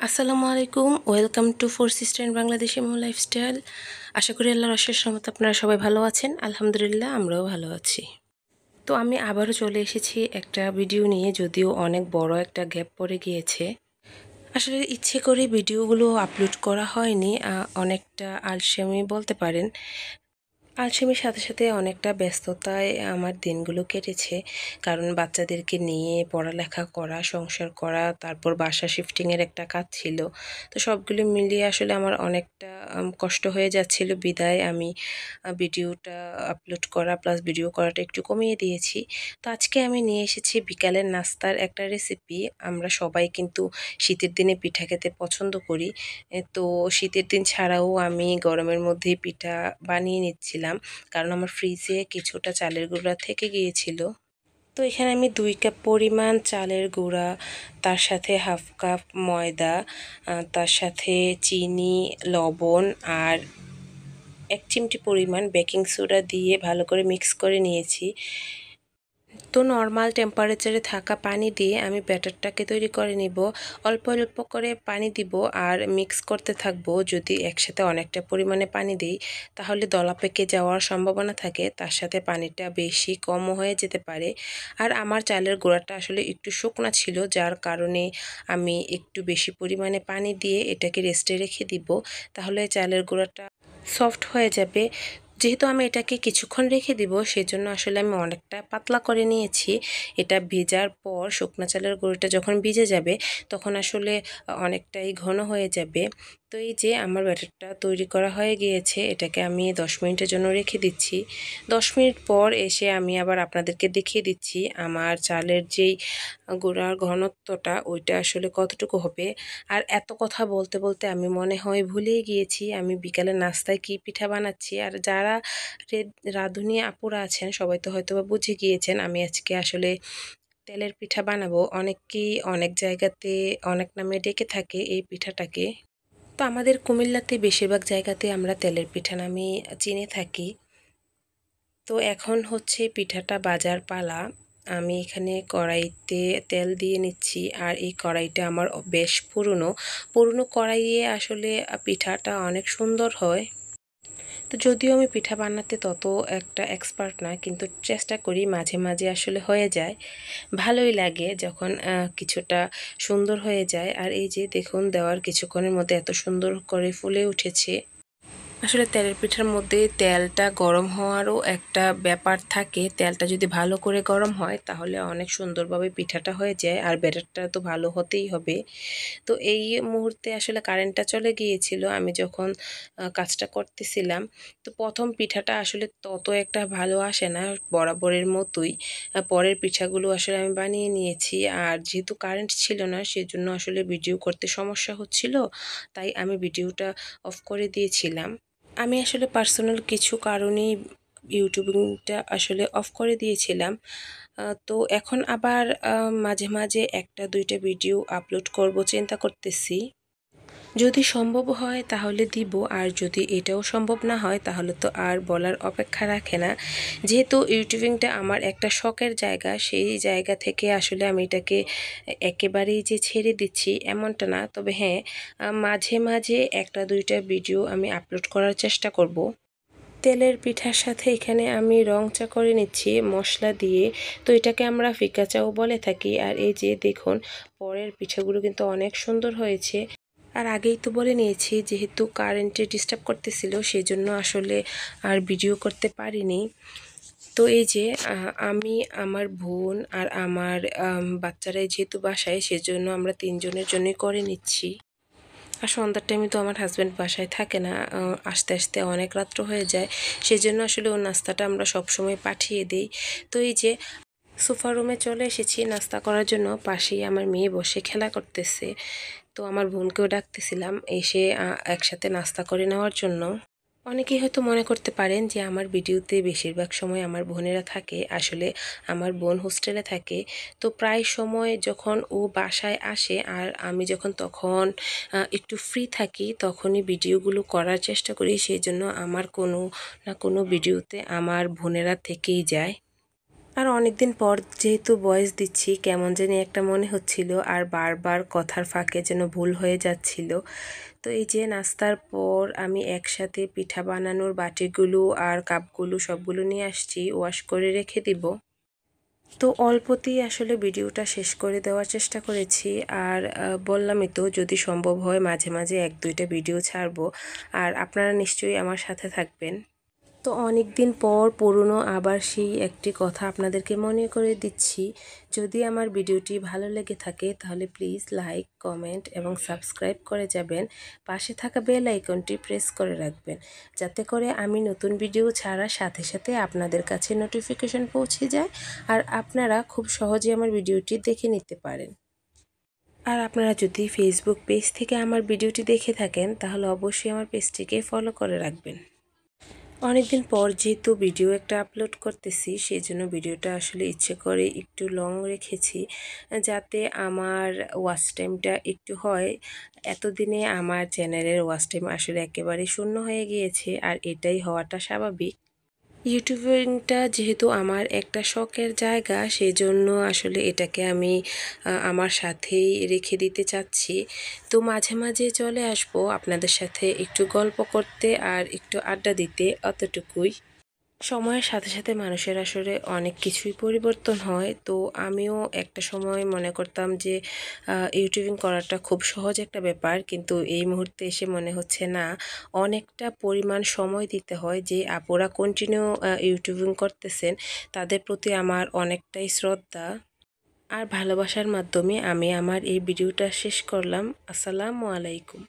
আসসালামু আলাইকুম, welcome to four sister Bangladeshi mom lifestyle. আশা করি আল্লাহর অশেষ রহমতে আপনারা সবাই ভালো আছেন। আলহামদুলিল্লাহ, আমরাও ভালো আছি। তো আমি আবারও চলে এসেছি একটা ভিডিও নিয়ে, যদিও অনেক বড় একটা গ্যাপ পড়ে গিয়েছে। আসলে ইচ্ছে করে ভিডিওগুলো আপলোড করা হয়নি, অনেকটা আলসেমি বলতে পারেন। আলসেমির সাথে সাথে অনেকটা ব্যস্ততায় আমার দিনগুলো কেটেছে, কারণ বাচ্চাদেরকে নিয়ে পড়ালেখা করা, সংসার করা, তারপর বাসা শিফটিংয়ের একটা কাজ ছিল। তো সবগুলো মিলিয়ে আসলে আমার অনেকটা কষ্ট হয়ে যাচ্ছিল, বিদায় আমি ভিডিওটা আপলোড করা প্লাস ভিডিও করাটা একটু কমিয়ে দিয়েছি। তো আজকে আমি নিয়ে এসেছি বিকালের নাস্তার একটা রেসিপি। আমরা সবাই কিন্তু শীতের দিনে পিঠা খেতে পছন্দ করি। তো শীতের দিন ছাড়াও আমি গরমের মধ্যেই পিঠা বানিয়ে নিচ্ছিলাম, কারণ আমার ফ্রিজে কিছুটা চালের গুঁড়া থেকে গিয়েছিল। তো এখানে আমি 2 কাপ পরিমাণ চালের গুঁড়া, তার সাথে হাফ কাপ ময়দা, তার সাথে চিনি, লবণ আর 1 চিমটি পরিমাণ বেকিং সোডা দিয়ে ভালো করে মিক্স করে নিয়েছি। তো নর্মাল টেম্পারেচারে থাকা পানি দিয়ে আমি ব্যাটারটাকে তৈরি করে নিব। অল্প অল্প করে পানি দিব আর মিক্স করতে থাকবো। যদি একসাথে অনেকটা পরিমাণে পানি দিই তাহলে দলা পেকে যাওয়ার সম্ভাবনা থাকে, তার সাথে পানিটা বেশি কমও হয়ে যেতে পারে। আর আমার চালের গুঁড়াটা আসলে একটু শুকনা ছিল, যার কারণে আমি একটু বেশি পরিমাণে পানি দিয়ে এটাকে রেস্টে রেখে দিব, তাহলে চালের গুঁড়াটা সফট হয়ে যাবে। যেহেতু আমি এটাকে কিছুক্ষণ রেখে দিব, সেজন্য আসলে আমি অনেকটা পাতলা করে নিয়েছি। এটা ভেজার পর শুকনা চালের গুঁড়োটা যখন ভিজে যাবে তখন আসলে অনেকটাই ঘন হয়ে যাবে। তো এই যে আমার ব্যাটারটা তৈরি করা হয়ে গিয়েছে, এটাকে আমি 10 মিনিটের জন্য রেখে দিচ্ছি। 10 মিনিট পর এসে আমি আবার আপনাদেরকে দেখিয়ে দিচ্ছি আমার চালের যেই গুঁড়ার ঘনত্বটা ওইটা আসলে কতটুকু হবে। আর এত কথা বলতে বলতে আমি মনে হয় ভুলেই গিয়েছি আমি বিকালের নাস্তায় কি পিঠা বানাচ্ছি। আর যারা রাঁধুনি আপুরা আছেন সবাই তো হয়তো বা বুঝে গিয়েছেন আমি আজকে আসলে তেলের পিঠা বানাবো। অনেকেই অনেক জায়গাতে অনেক নামে ডেকে থাকে এই পিঠাটাকে। তো আমাদের কুমিল্লাতে বেশিরভাগ জায়গাতে আমরা তেলের পিঠা নামে চিনে থাকি। তো এখন হচ্ছে পিঠাটা বাজার পালা। আমি এখানে কড়াইতে তেল দিয়ে নিচ্ছি, আর এই কড়াইটা আমার বেশ পুরনো। পুরনো কড়াইয়ে আসলে পিঠাটা অনেক সুন্দর হয়। তো যদিও আমি পিঠা বানাতে তত একটা এক্সপার্ট না, কিন্তু চেষ্টা করি, মাঝে মাঝে আসলে হয়ে যায়। ভালোই লাগে যখন কিছুটা সুন্দর হয়ে যায়। আর এই যে দেখুন, দেওয়ার কিছুক্ষণের মধ্যে এত সুন্দর করে ফুলে উঠেছে। আসলে তেলের পিঠার মধ্যে তেলটা গরম হওয়ারও একটা ব্যাপার থাকে। তেলটা যদি ভালো করে গরম হয় তাহলে অনেক সুন্দরভাবে পিঠাটা হয়ে যায়, আর ব্যাটারটা তো ভালো হতেই হবে। তো এই মুহূর্তে আসলে কারেন্টটা চলে গিয়েছিল আমি যখন কাজটা করতেছিলাম। তো প্রথম পিঠাটা আসলে তত একটা ভালো আসে না, বরাবরের মতোই। পরের পিঠাগুলো আসলে আমি বানিয়ে নিয়েছি। আর যেহেতু কারেন্ট ছিল না সেজন্য আসলে ভিডিও করতে সমস্যা হচ্ছিল, তাই আমি ভিডিওটা অফ করে দিয়েছিলাম। আমি আসলে পার্সোনাল কিছু কারণেই ইউটিউবিংটা আসলে অফ করে দিয়েছিলাম। তো এখন আবার মাঝে মাঝে একটা দুইটা ভিডিও আপলোড করব চিন্তা করতেছি। যদি সম্ভব হয় তাহলে দিব, আর যদি এটাও সম্ভব না হয় তাহলে তো আর বলার অপেক্ষা রাখে না। যেহেতু ইউটিউবিংটা আমার একটা শখের জায়গা, সেই জায়গা থেকে আসলে আমি এটাকে একেবারেই যে ছেড়ে দিচ্ছি এমনটা না। তবে হ্যাঁ, মাঝে মাঝে একটা দুইটা ভিডিও আমি আপলোড করার চেষ্টা করব। তেলের পিঠার সাথে এখানে আমি রং চা করে নিচ্ছি মশলা দিয়ে। তো এটাকে আমরা ফিকা চাও বলে থাকি। আর এই যে দেখুন, পরের পিঠাগুলো কিন্তু অনেক সুন্দর হয়েছে। আর আগেই তো বলে নিয়েছি, যেহেতু কারেন্টে ডিস্টার্ব করতেছিল সেজন্য আসলে আর ভিডিও করতে পারিনি। তো এই যে আমি, আমার বোন আর আমার বাচ্চারাই যেহেতু বাসায়, সেজন্য আমরা তিনজনের জন্যই করে নিচ্ছি। আর সন্ধ্যার টাইমে তো আমার হাজব্যান্ড বাসায় থাকে না, আসতে আসতে অনেক রাত্র হয়ে যায়। সেজন্য আসলে ওর নাস্তাটা আমরা সবসময় পাঠিয়ে দিই। তো এই যে সোফা রুমে চলে এসেছি নাস্তা করার জন্য, পাশেই আমার মেয়ে বসে খেলা করতেছে। তো আমার বোনকেও ডাকতেছিলাম এসে একসাথে নাস্তা করে নেওয়ার জন্য। অনেকেই হয়তো মনে করতে পারেন যে আমার ভিডিওতে বেশিরভাগ সময় আমার বোনেরা থাকে, আসলে আমার বোন হোস্টেলে থাকে। তো প্রায় সময় যখন ও বাসায় আসে আর আমি যখন তখন একটু ফ্রি থাকি তখনই ভিডিওগুলো করার চেষ্টা করি, সেই জন্য আমার কোনো না কোনো ভিডিওতে আমার বোনেরা থেকেই যায়। আর অনেকদিন পর যেহেতু ভয়েস দিচ্ছি কেমন জানি একটা মনে হচ্ছিল, আর বারবার কথার ফাঁকে যেন ভুল হয়ে যাচ্ছিল। তো এই যে নাস্তার পর আমি একসাথে পিঠা বানানোর বাটিগুলো আর কাপগুলো সবগুলো নিয়ে আসছি, ওয়াশ করে রেখে দিব। তো অল্পতেই আসলে ভিডিওটা শেষ করে দেওয়ার চেষ্টা করেছি। আর বললামই তো, যদি সম্ভব হয় মাঝে মাঝে 1-2টা ভিডিও ছাড়বো, আর আপনারা নিশ্চয়ই আমার সাথে থাকবেন। তো অনেক দিন পর পুরনো আবার সেই একটি কথা আপনাদেরকে মনে করে দিচ্ছি। যদি আমার ভিডিওটি ভালো লেগে থাকে তাহলে প্লিজ লাইক, কমেন্ট এবং সাবস্ক্রাইব করে যাবেন। পাশে থাকা বেল আইকনটি প্রেস করে রাখবেন, যাতে করে আমি নতুন ভিডিও ছাড়ার সাথে সাথে আপনাদের কাছে নোটিফিকেশন পৌঁছে যায়, আর আপনারা খুব সহজে আমার ভিডিওটি দেখে নিতে পারেন। আর আপনারা যদি ফেসবুক পেজ থেকে আমার ভিডিওটি দেখে থাকেন তাহলে অবশ্যই আমার পেজটিকে ফলো করে রাখবেন। অনেকদিন পর যেহেতু ভিডিও একটা আপলোড করতেছি, সেই জন্য ভিডিওটা আসলে ইচ্ছে করে একটু লং রেখেছি, যাতে আমার ওয়াচ টাইমটা একটু হয়। এতদিনে আমার চ্যানেলের ওয়াচ টাইম আসলে একেবারে শূন্য হয়ে গিয়েছে, আর এটাই হওয়াটা স্বাভাবিক। ইউটিউবিংটা যেহেতু আমার একটা শখের জায়গা, সেজন্য আসলে এটাকে আমি আমার সাথেই রেখে দিতে চাচ্ছি। তো মাঝে মাঝে চলে আসবো আপনাদের সাথে একটু গল্প করতে আর একটু আড্ডা দিতে, অতটুকুই। সময়ের সাথে সাথে মানুষের আসলে অনেক কিছুই পরিবর্তন হয়। তো আমিও একটা সময় মনে করতাম যে ইউটিউবিং করাটা খুব সহজ একটা ব্যাপার, কিন্তু এই মুহূর্তে এসে মনে হচ্ছে না, অনেকটা পরিমাণ সময় দিতে হয়। যে আপুরা কন্টিনিউ ইউটিউবিং করতেছেন তাদের প্রতি আমার অনেকটাই শ্রদ্ধা আর ভালোবাসার মাধ্যমে আমি আমার এই ভিডিওটা শেষ করলাম। আসসালামু আলাইকুম।